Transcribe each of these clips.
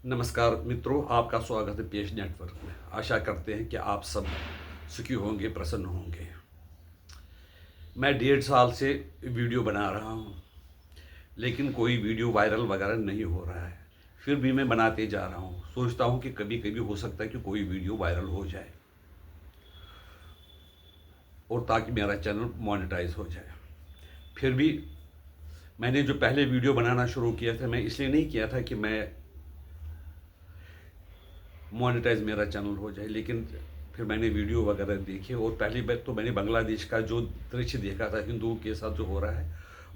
नमस्कार मित्रों, आपका स्वागत है पेश नेटवर्क में। आशा करते हैं कि आप सब सुखी होंगे, प्रसन्न होंगे। मैं 1.5 साल से वीडियो बना रहा हूं, लेकिन कोई वीडियो वायरल वगैरह नहीं हो रहा है। फिर भी मैं बनाते जा रहा हूं। सोचता हूं कि कभी कभी हो सकता है कि कोई वीडियो वायरल हो जाए और ताकि मेरा चैनल मोनेटाइज हो जाए। फिर भी मैंने जो पहले वीडियो बनाना शुरू किया था, मैं इसलिए नहीं किया था कि मैं मोनेटाइज मेरा चैनल हो जाए, लेकिन फिर मैंने वीडियो वगैरह देखे और पहली बार तो मैंने बांग्लादेश का जो दृश्य देखा था हिंदुओं के साथ जो हो रहा है,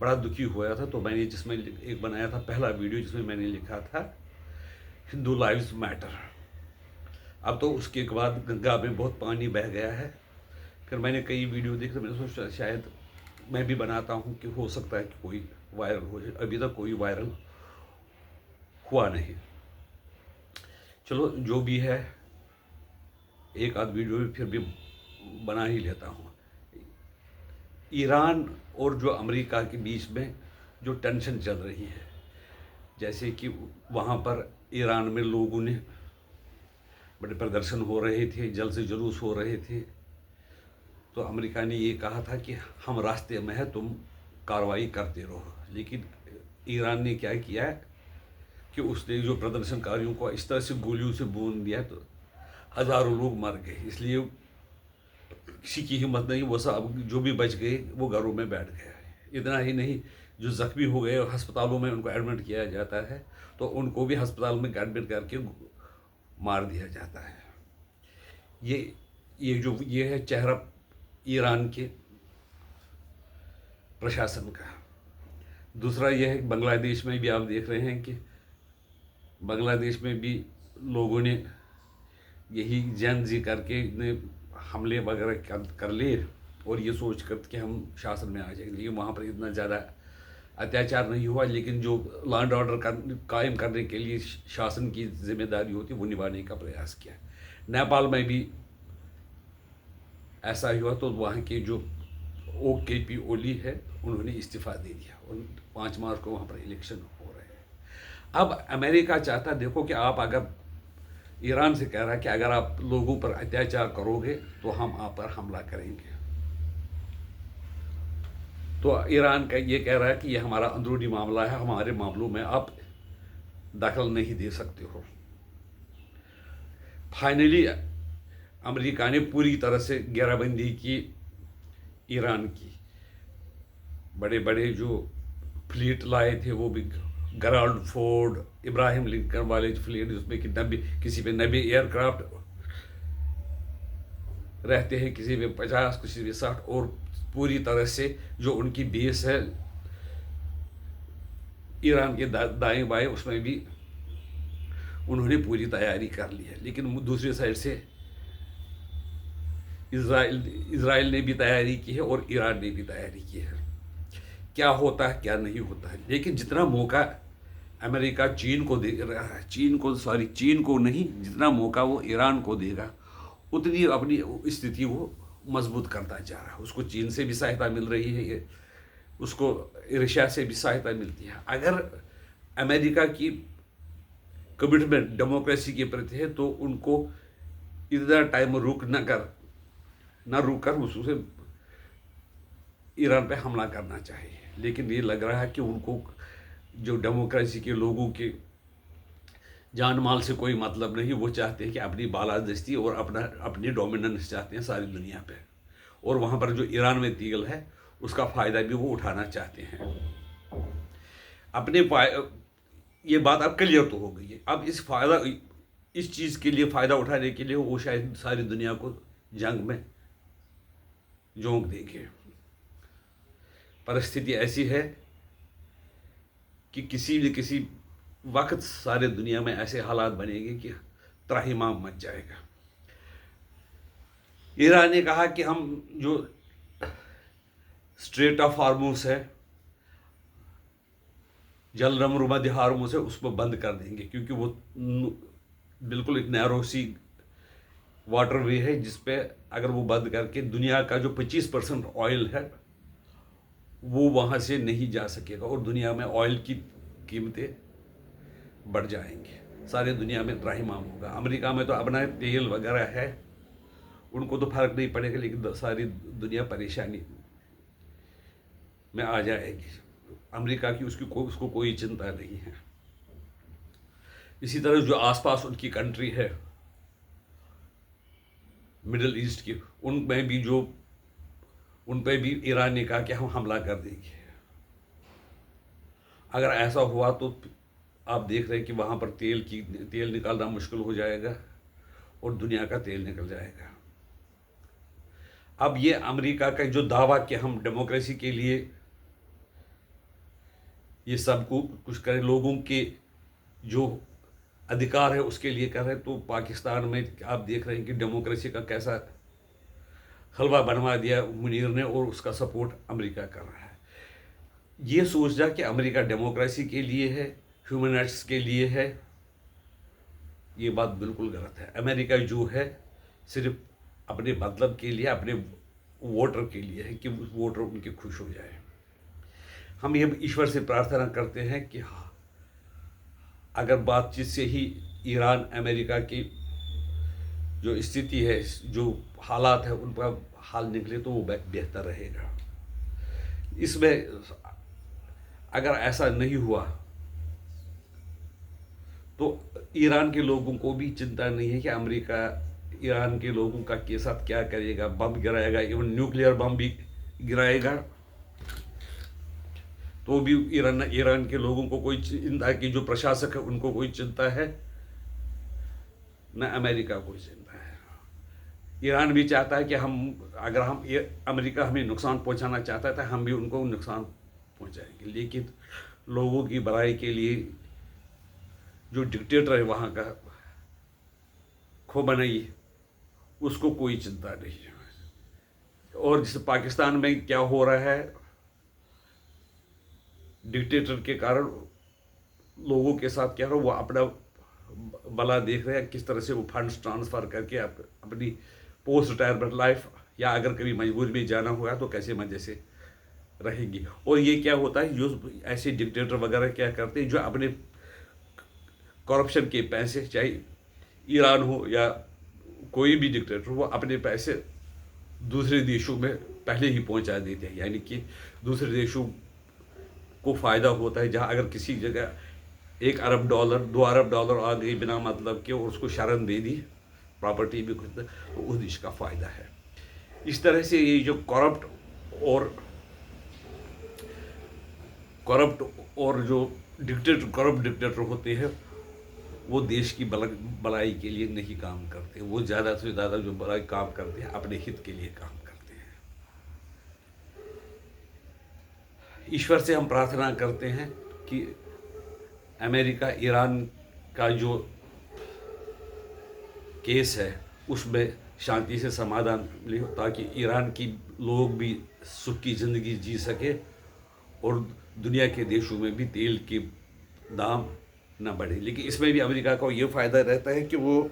बड़ा दुखी हुआ था। तो मैंने जिसमें एक बनाया था पहला वीडियो, जिसमें मैंने लिखा था हिंदू लाइव्स मैटर। अब तो उसके बाद गंगा में बहुत पानी बह गया है। फिर मैंने कई वीडियो देखे तो मैंने सोचा शायद मैं भी बनाता हूँ कि हो सकता है कि कोई वायरल हो जाए। अभी तक कोई वायरल हुआ नहीं। चलो जो भी है, एक आध वीडियो भी फिर भी बना ही लेता हूँ। ईरान और जो अमेरिका के बीच में जो टेंशन चल रही है, जैसे कि वहाँ पर ईरान में लोगों ने बड़े प्रदर्शन हो रहे थे, जल से जुलूस हो रहे थे। तो अमेरिका ने ये कहा था कि हम रास्ते में है, तुम कार्रवाई करते रहो। लेकिन ईरान ने क्या किया है कि उसने जो प्रदर्शनकारियों को इस तरह से गोलियों से भून दिया, तो हज़ारों लोग मर गए। इसलिए किसी की हिम्मत नहीं, वो सब जो भी बच गए वो घरों में बैठ गए। इतना ही नहीं, जो जख्मी हो गए और अस्पतालों में उनको एडमिट किया जाता है, तो उनको भी अस्पताल में एडमिट करके मार दिया जाता है। ये है चेहरा ईरान के प्रशासन का। दूसरा यह है, बांग्लादेश में भी आप देख रहे हैं कि बांग्लादेश में भी लोगों ने यही जैन जी करके ने हमले वगैरह कर लिए और ये सोच कर कि हम शासन में आ जाएंगे। लेकिन वहाँ पर इतना ज़्यादा अत्याचार नहीं हुआ, लेकिन जो लॉ एंड ऑर्डर कायम करने के लिए शासन की जिम्मेदारी होती है वो निभाने का प्रयास किया। नेपाल में भी ऐसा ही हुआ, तो वहाँ के जो OKP ओली है उन्होंने इस्तीफा दे दिया और 5 मार्च को वहाँ पर इलेक्शन हो रहे हैं। अब अमेरिका चाहता, देखो कि आप अगर ईरान से कह रहा है कि अगर आप लोगों पर अत्याचार करोगे तो हम आप पर हमला करेंगे। तो ईरान का ये कह रहा है कि ये हमारा अंदरूनी मामला है, हमारे मामलों में आप दखल नहीं दे सकते हो। फाइनली अमेरिका ने पूरी तरह से घेराबंदी की ईरान की। बड़े बड़े जो फ्लीट लाए थे वो भी, गेराल्ड फोर्ड, इब्राहिम लिंकन वाले फ्लीट, जिसमें कि 90 किसी पे 90 एयरक्राफ्ट रहते हैं, किसी पे 50, किसी पे 60, और पूरी तरह से जो उनकी बेस है ईरान के दाएं बाएं, उसमें भी उन्होंने पूरी तैयारी कर ली है। लेकिन दूसरी साइड से इसराइल ने भी तैयारी की है और ईरान ने भी तैयारी की है। क्या होता है क्या नहीं होता है, लेकिन जितना मौका अमेरिका चीन को दे रहा है, चीन को नहीं, जितना मौका वो ईरान को देगा उतनी अपनी स्थिति वो मजबूत करता जा रहा है। उसको चीन से भी सहायता मिल रही है, उसको रशिया से भी सहायता मिलती है। अगर अमेरिका की कमिटमेंट डेमोक्रेसी के प्रति है तो उनको इतना टाइम रुक कर उससे ईरान पे हमला करना चाहिए। लेकिन ये लग रहा है कि उनको जो डेमोक्रेसी के लोगों के जान माल से कोई मतलब नहीं। वो चाहते हैं कि अपनी बालादस्ती और अपनी डोमिनेंस चाहते हैं सारी दुनिया पे, और वहाँ पर जो ईरान में तीगल है उसका फ़ायदा भी वो उठाना चाहते हैं। अपने ये बात अब क्लियर तो हो गई है। अब इस चीज़ के लिए फ़ायदा उठाने के लिए वो शायद सारी दुनिया को जंग में झोंक देंगे। परिस्थिति ऐसी है कि किसी वक्त सारे दुनिया में ऐसे हालात बनेंगे कि त्राहिमाम मच जाएगा। ईरान ने कहा कि हम जो स्ट्रेट ऑफ हार्मूज है, जल रमरू मध्य हार्मूज है, उसको बंद कर देंगे, क्योंकि वो बिल्कुल एक नैरो सी वाटर वे है, जिसपे अगर वो बंद करके दुनिया का जो 25% ऑयल है वो वहाँ से नहीं जा सकेगा और दुनिया में ऑयल की कीमतें बढ़ जाएंगी। सारी दुनिया में त्राहिमाम होगा। अमेरिका में तो अपना तेल वगैरह है, उनको तो फर्क नहीं पड़ेगा, लेकिन सारी दुनिया परेशानी में आ जाएगी। अमेरिका की उसको कोई चिंता नहीं है। इसी तरह जो आसपास उनकी कंट्री है मिडिल ईस्ट की, उन पे भी ईरान ने कहा कि हम हमला कर देंगे। अगर ऐसा हुआ तो आप देख रहे हैं कि वहाँ पर तेल निकालना मुश्किल हो जाएगा और दुनिया का तेल निकल जाएगा। अब ये अमेरिका का जो दावा कि हम डेमोक्रेसी के लिए ये सब कुछ करें, लोगों के जो अधिकार है उसके लिए कर रहे हैं, तो पाकिस्तान में आप देख रहे हैं कि डेमोक्रेसी का कैसा हलवा बनवा दिया मुनीर ने, और उसका सपोर्ट अमेरिका कर रहा है। ये सोच जा कि अमेरिका डेमोक्रेसी के लिए है, ह्यूमन राइट्स के लिए है, ये बात बिल्कुल गलत है। अमेरिका जो है सिर्फ अपने मतलब के लिए, अपने वोटर के लिए है कि वोटर उनके खुश हो जाए। हम ये ईश्वर से प्रार्थना करते हैं कि हाँ, अगर बातचीत से ही ईरान अमेरिका की जो स्थिति है, जो हालात है, उनका हाल निकले तो वो बेहतर रहेगा। इसमें अगर ऐसा नहीं हुआ तो ईरान के लोगों को भी चिंता नहीं है कि अमेरिका ईरान के लोगों का के साथ क्या करेगा, बम गिराएगा, इवन न्यूक्लियर बम भी गिराएगा, तो भी ईरान के लोगों को कोई चिंता की, जो प्रशासक है उनको कोई चिंता है, न अमेरिका को चिंता है। ईरान भी चाहता है कि अमेरिका हमें नुकसान पहुंचाना चाहता है तो हम भी उनको नुकसान पहुंचाएंगे, लेकिन लोगों की भलाई के लिए जो डिक्टेटर है वहाँ का खोमेनी, उसको कोई चिंता नहीं है। और जिस पाकिस्तान में क्या हो रहा है, डिक्टेटर के कारण लोगों के साथ क्या हो, वो अपना भला देख रहे हैं, किस तरह से वो फंड्स ट्रांसफ़र करके अपनी पोस्ट रिटायरमेंट लाइफ, या अगर कभी मजबूरी में जाना हुआ तो कैसे मज़े से रहेंगी। और ये क्या होता है, जो ऐसे डिक्टेटर वगैरह क्या करते हैं, जो अपने करप्शन के पैसे, चाहे ईरान हो या कोई भी डिक्टेटर हो, अपने पैसे दूसरे देशों में पहले ही पहुंचा देते हैं। यानी कि दूसरे देशों को फ़ायदा होता है, जहां अगर किसी जगह $1 अरब $2 अरब आ गई बिना मतलब के, और उसको शरण दे दी, प्रॉपर्टी भी खुद, तो उस देश का फ़ायदा है। इस तरह से ये जो करप्ट और जो करप्ट डिक्टेटर होते हैं, वो देश की भलाई के लिए नहीं काम करते। वो ज़्यादा से ज़्यादा जो बड़ा काम करते हैं, अपने हित के लिए काम करते हैं। ईश्वर से हम प्रार्थना करते हैं कि अमेरिका ईरान का जो केस है उसमें शांति से समाधान मिले, ताकि ईरान की लोग भी सुख की ज़िंदगी जी सके और दुनिया के देशों में भी तेल के दाम ना बढ़े। लेकिन इसमें भी अमेरिका को ये फ़ायदा रहता है कि वो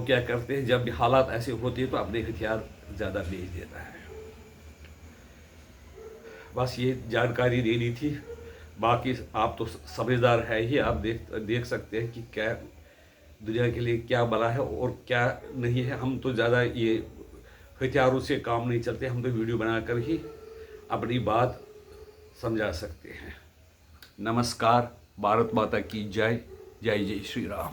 क्या करते हैं, जब भी हालात ऐसे होते हैं तो अपने हथियार ज़्यादा भेज देता है। बस ये जानकारी देनी थी। बाकी आप तो समझदार है ही, आप देख सकते हैं कि क्या दुनिया के लिए क्या भला है और क्या नहीं है। हम तो ज़्यादा ये हथियारों से काम नहीं चलते, हम तो वीडियो बनाकर ही अपनी बात समझा सकते हैं। नमस्कार, भारत माता की जय। जय जय श्री राम।